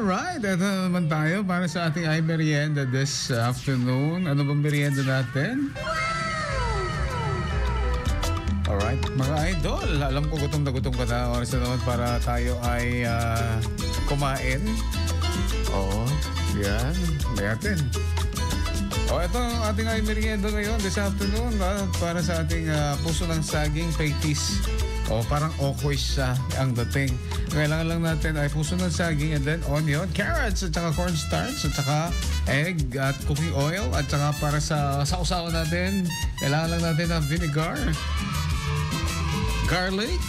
Alright, ito naman tayo para sa ating ay merienda this afternoon. Ano bang merienda natin? Alright, mga idol, alam ko gutom na gutom ka na. Oras na naman para tayo ay kumain. Oo, yan, natin. Ito ang ating ay merienda ngayon this afternoon para sa ating puso ng saging patis. Parang okoy siya ang dating. Kailangan lang natin ay puso ng saging and then onion, carrots, at saka cornstarch, at saka egg, at cooking oil, at saka para sa sausawan natin, kailangan lang natin ng vinegar, garlic,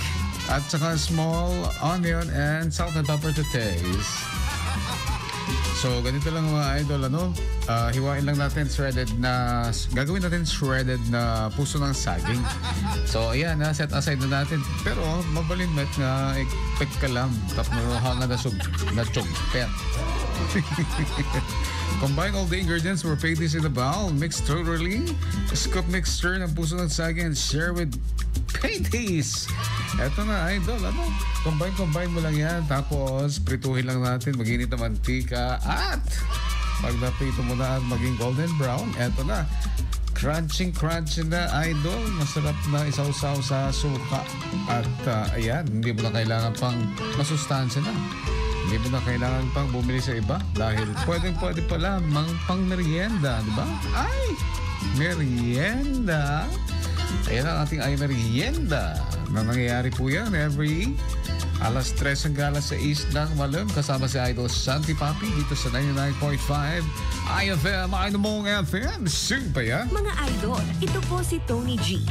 at saka small onion and salt and pepper to taste. So, ganito lang mga idol, hiwain lang natin gagawin natin shredded na puso ng saging. So, ayan, set aside na natin. Pero, mabalimit nga, ikpek ka lang. Tapos, hanga na chugpet. Combine all the ingredients for patis in a bowl. Mix thoroughly. Scoop mixture ng puso ng saging and share with patis. Eto na, idol. Combine mo lang yan. Tapos, prituhin lang natin. Mag-init na mantika. At, pag naprito mo na at maging golden brown, eto na. Crunchy na, idol. Masarap na isawsaw sa suka. At, ayan, hindi mo na kailangan pang masustansya na. Hindi mo na kailangan pang bumili sa iba dahil pwede pala pang merienda, di ba? Ay! Merienda! Ayan ang ating ay merienda na nangyayari po yan every alas 3 hanggang alas 6 ng Malum kasama si Idol Santi Papi dito sa 99.5 IFM, Ay Namong FM. Super yan! Mga idol, ito po si Tony G.